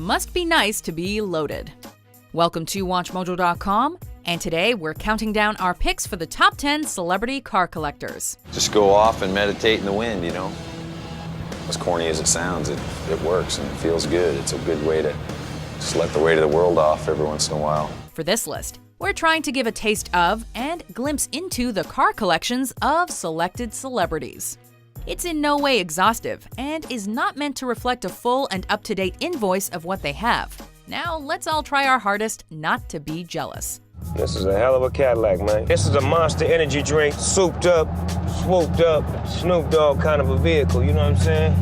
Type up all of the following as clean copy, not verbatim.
must be nice to be loaded. Welcome to WatchMojo.com, and today we're counting down our picks for the top 10 celebrity car collectors. Just go off and meditate in the wind, you know? As corny as it sounds, it works and it feels good. It's a good way to just let the weight of the world off every once in a while. For this list, we're trying to give a taste of and glimpse into the car collections of selected celebrities. It's in no way exhaustive and is not meant to reflect a full and up-to-date invoice of what they have. Now, let's all try our hardest not to be jealous. This is a hell of a Cadillac, man. This is a Monster energy drink, souped up, swooped up, Snoop Dogg kind of a vehicle, you know what I'm saying?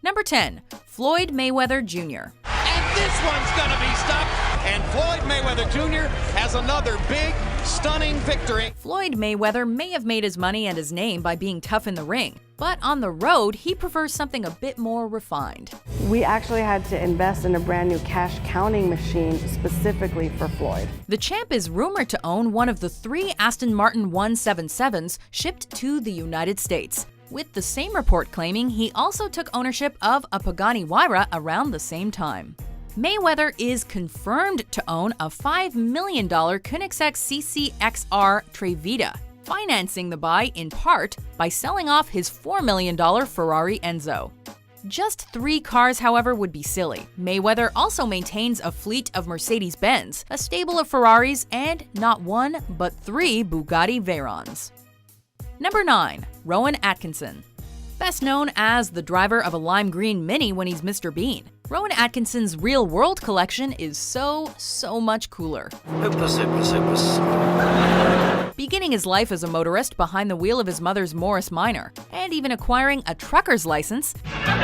Number 10. Floyd Mayweather Jr. And this one's gonna be stuck. And Floyd Mayweather Jr. has another big, stunning victory. Floyd Mayweather may have made his money and his name by being tough in the ring, but on the road, he prefers something a bit more refined. We actually had to invest in a brand new cash counting machine specifically for Floyd. The champ is rumored to own one of the 3 Aston Martin 177s shipped to the United States, with the same report claiming he also took ownership of a Pagani Huayra around the same time. Mayweather is confirmed to own a $5 million Koenigsegg CC-XR Trevita, financing the buy in part by selling off his $4 million Ferrari Enzo. Just 3 cars, however, would be silly. Mayweather also maintains a fleet of Mercedes-Benz, a stable of Ferraris, and not 1, but 3 Bugatti Veyrons. Number 9. Rowan Atkinson. Best known as the driver of a lime green Mini when he's Mr. Bean, Rowan Atkinson's real-world collection is so much cooler. Hopeless, hopeless, hopeless. Beginning his life as a motorist behind the wheel of his mother's Morris Minor, and even acquiring a trucker's license, I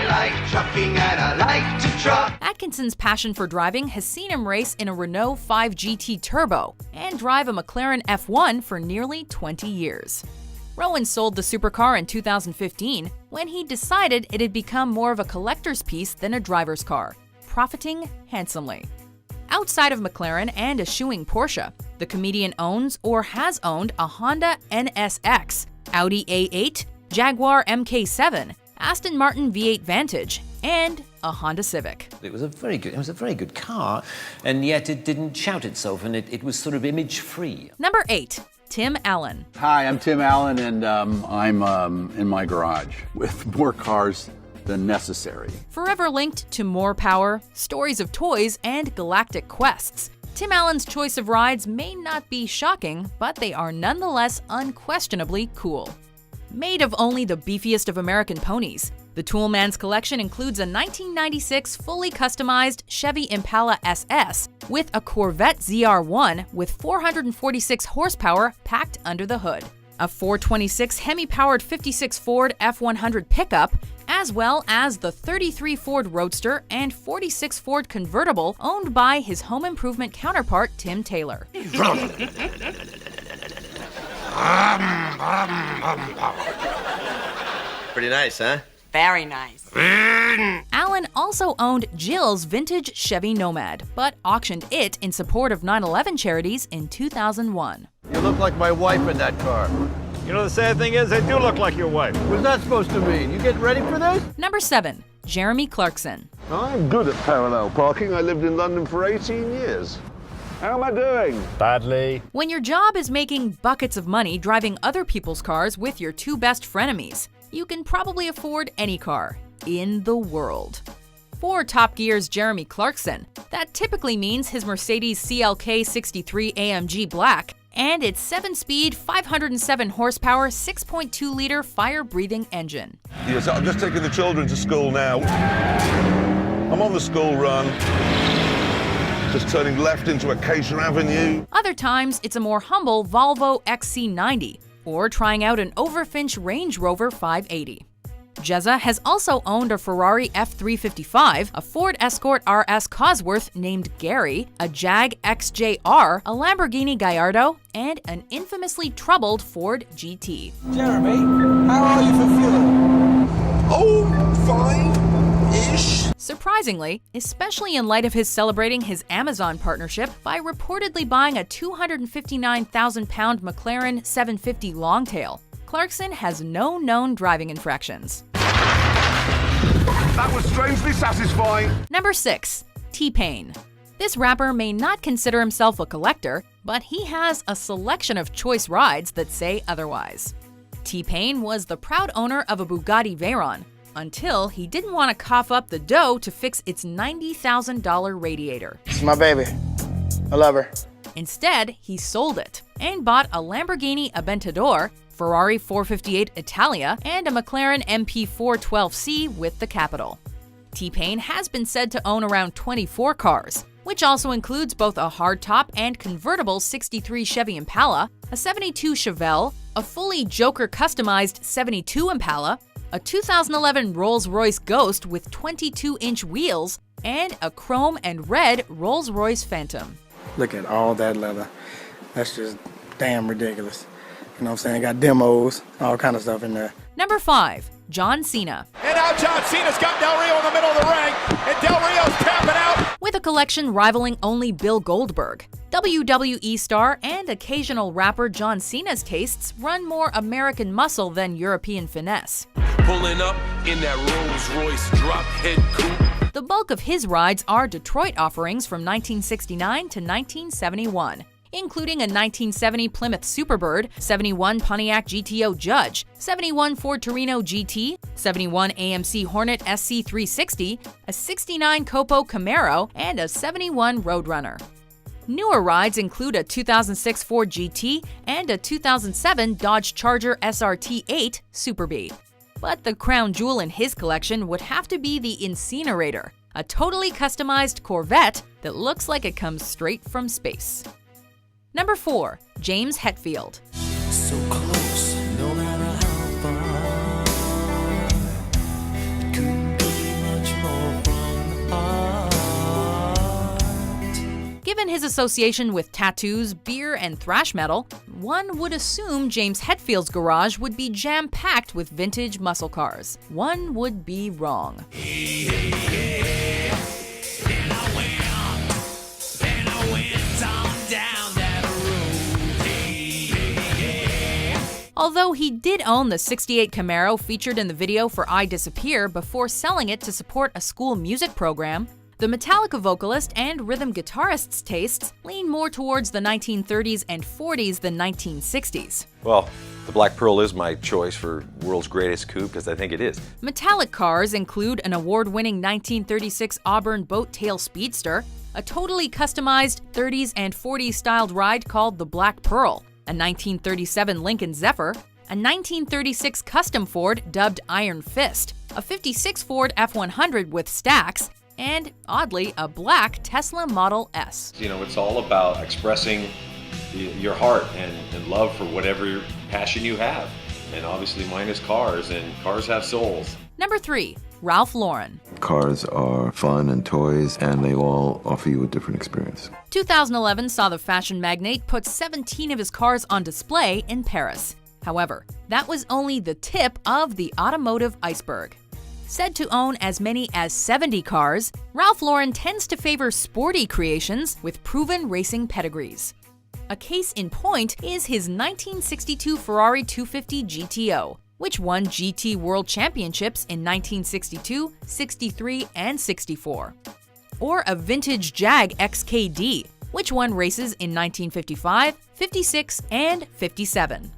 like trucking and I like to truck. Atkinson's passion for driving has seen him race in a Renault 5 GT Turbo and drive a McLaren F1 for nearly 20 years. Rowan sold the supercar in 2015 when he decided it had become more of a collector's piece than a driver's car, profiting handsomely. Outside of McLaren and eschewing Porsche, the comedian owns or has owned a Honda NSX, Audi A8, Jaguar MK7, Aston Martin V8 Vantage, and a Honda Civic. It was a very good car, and yet it didn't shout itself, and it was sort of image-free. Number 8. Tim Allen. Hi, I'm Tim Allen, and I'm in my garage with more cars than necessary. Forever linked to more power, stories of toys, and galactic quests, Tim Allen's choice of rides may not be shocking, but they are nonetheless unquestionably cool. Made of only the beefiest of American ponies, the Toolman's collection includes a 1996 fully customized Chevy Impala SS with a Corvette ZR1 with 446 horsepower packed under the hood, a 426 Hemi-powered 56 Ford F100 pickup, as well as the 33 Ford Roadster and 46 Ford convertible owned by his home improvement counterpart Tim Taylor. Pretty nice, huh? Very nice. Allen also owned Jill's vintage Chevy Nomad, but auctioned it in support of 9/11 charities in 2001. You look like my wife in that car. You know, the sad thing is, I do look like your wife. What's that supposed to mean? You getting ready for this? Number 7. Jeremy Clarkson. I'm good at parallel parking. I lived in London for 18 years. How am I doing? Badly. When your job is making buckets of money driving other people's cars with your 2 best frenemies, you can probably afford any car in the world. For Top Gear's Jeremy Clarkson, that typically means his Mercedes CLK 63 AMG Black and its 7-speed, 507 horsepower, 6.2-liter fire-breathing engine. Yes, I'm just taking the children to school now. I'm on the school run. Just turning left into Acacia Avenue. Other times, it's a more humble Volvo XC90, or trying out an Overfinch Range Rover 580. Jezza has also owned a Ferrari F355, a Ford Escort RS Cosworth named Gary, a Jag XJR, a Lamborghini Gallardo, and an infamously troubled Ford GT. Jeremy, how are you for fuel? Oh, fine-ish. Surprisingly, especially in light of his celebrating his Amazon partnership by reportedly buying a 259,000-pound McLaren 750 Longtail, Clarkson has no known driving infractions. That was strangely satisfying. Number 6. T-Pain. This rapper may not consider himself a collector, but he has a selection of choice rides that say otherwise. T-Pain was the proud owner of a Bugatti Veyron, until he didn't want to cough up the dough to fix its $90,000 radiator. It's my baby. I love her. Instead, he sold it and bought a Lamborghini Aventador, Ferrari 458 Italia, and a McLaren MP412C with the Capital. T-Pain has been said to own around 24 cars, which also includes both a hardtop and convertible 63 Chevy Impala, a 72 Chevelle, a fully Joker customized 72 Impala, a 2011 Rolls-Royce Ghost with 22-inch wheels, and a chrome and red Rolls-Royce Phantom. Look at all that leather. That's just damn ridiculous. You know what I'm saying? Got demos, all kind of stuff in there. Number 5. John Cena. And now John Cena's got Del Rio in the middle of the ring, and Del Rio's tapping out. With a collection rivaling only Bill Goldberg, WWE star and occasional rapper John Cena's tastes run more American muscle than European finesse. Pulling up in that Rolls-Royce drop-head coupe. The bulk of his rides are Detroit offerings from 1969 to 1971, including a 1970 Plymouth Superbird, 71 Pontiac GTO Judge, 71 Ford Torino GT, 71 AMC Hornet SC360, a 69 Copo Camaro, and a 71 Roadrunner. Newer rides include a 2006 Ford GT and a 2007 Dodge Charger SRT8 Super B. But the crown jewel in his collection would have to be the Incinerator, a totally customized Corvette that looks like it comes straight from space. Number 4. James Hetfield. So close, no matter how far. It couldn't be much more from the heart. Given his association with tattoos, beer, and thrash metal, one would assume James Hetfield's garage would be jam-packed with vintage muscle cars. One would be wrong. Although he did own the '68 Camaro featured in the video for I Disappear before selling it to support a school music program, the Metallica vocalist and rhythm guitarist's tastes lean more towards the 1930s and 40s than 1960s. Well, the Black Pearl is my choice for world's greatest coupe because I think it is. Metallic cars include an award-winning 1936 Auburn Boat Tail Speedster, a totally customized 30s and 40s styled ride called the Black Pearl, a 1937 Lincoln Zephyr, a 1936 custom Ford dubbed Iron Fist, a 56 Ford F100 with stacks, and, oddly, a black Tesla Model S. You know, it's all about expressing your heart and love for whatever passion you have. And obviously mine is cars, and cars have souls. Number 3. Ralph Lauren. Cars are fun and toys, and they all offer you a different experience. 2011 saw the fashion magnate put 17 of his cars on display in Paris. However, that was only the tip of the automotive iceberg. Said to own as many as 70 cars, Ralph Lauren tends to favor sporty creations with proven racing pedigrees. A case in point is his 1962 Ferrari 250 GTO, which won GT World Championships in 1962, 63, and 64. Or a vintage Jag XKD, which won races in 1955, 56, and 57.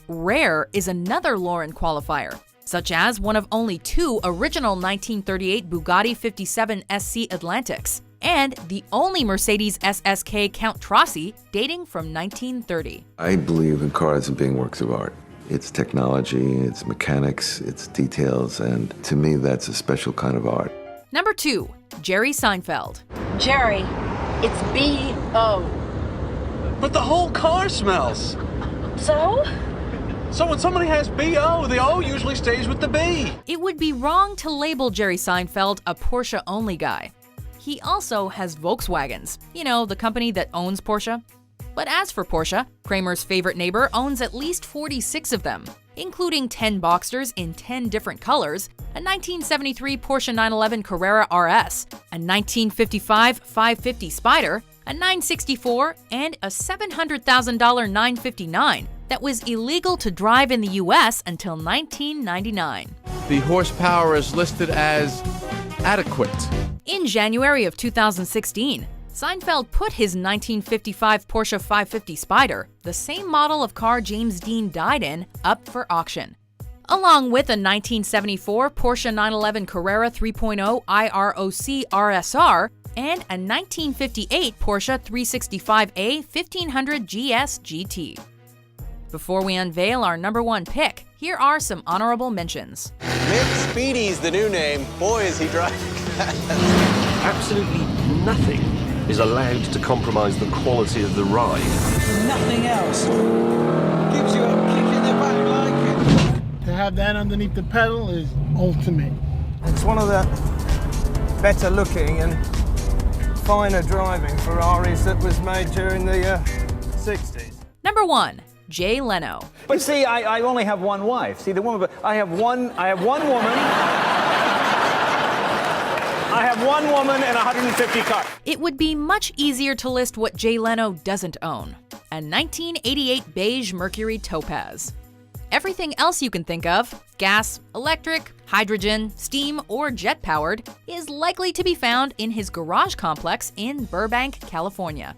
Rare is another Lauren qualifier, such as one of only 2 original 1938 Bugatti 57 SC Atlantics, and the only Mercedes SSK Count Trossi dating from 1930. I believe in cars as being works of art. It's technology, it's mechanics, it's details, and to me that's a special kind of art. Number 2. Jerry Seinfeld. Jerry, it's B.O. But the whole car smells. So? So when somebody has B.O., the O usually stays with the B. It would be wrong to label Jerry Seinfeld a Porsche-only guy. He also has Volkswagens, you know, the company that owns Porsche. But as for Porsche, Kramer's favorite neighbor owns at least 46 of them, including 10 Boxsters in 10 different colors, a 1973 Porsche 911 Carrera RS, a 1955 550 Spider, a 964, and a $700,000 959 that was illegal to drive in the US until 1999. The horsepower is listed as adequate. In January of 2016, Seinfeld put his 1955 Porsche 550 Spyder, the same model of car James Dean died in, up for auction, along with a 1974 Porsche 911 Carrera 3.0 IROC RSR and a 1958 Porsche 365A 1500 GS GT. Before we unveil our number one pick, here are some honorable mentions. Mick Speedy's the new name. Boy, is he driving fast. Absolutely nothing is allowed to compromise the quality of the ride. Nothing else gives you a kick in the back like it. To have that underneath the pedal is ultimate. It's one of the better looking and finer driving Ferraris that was made during the 60s. Number 1. Jay Leno. But see, I only have one wife. See, the woman, but I have one woman. I have one woman and 150 cars. It would be much easier to list what Jay Leno doesn't own. A 1988 beige Mercury Topaz. Everything else you can think of, gas, electric, hydrogen, steam, or jet-powered, is likely to be found in his garage complex in Burbank, California.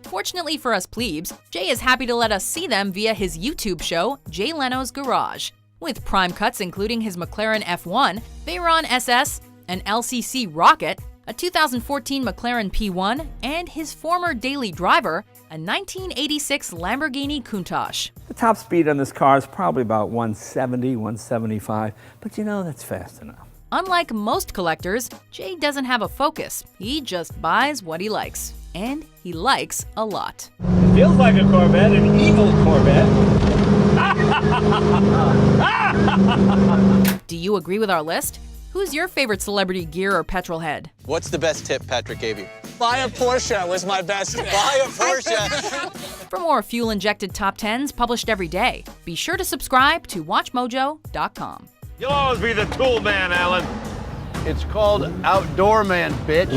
Fortunately for us plebes, Jay is happy to let us see them via his YouTube show, Jay Leno's Garage, with prime cuts including his McLaren F1, Veyron SS, an LCC Rocket, a 2014 McLaren P1, and his former daily driver, a 1986 Lamborghini Countach. The top speed on this car is probably about 170, 175, but you know, that's fast enough. Unlike most collectors, Jay doesn't have a focus. He just buys what he likes. And he likes a lot. Feels like a Corvette, an evil Corvette. Do you agree with our list? Who's your favorite celebrity gear or petrol head? What's the best tip Patrick gave you? Buy a Porsche was my best. Buy a Porsche. For more fuel-injected top 10s published every day, be sure to subscribe to WatchMojo.com. You'll always be the tool man, Alan. It's called Outdoor Man, bitch.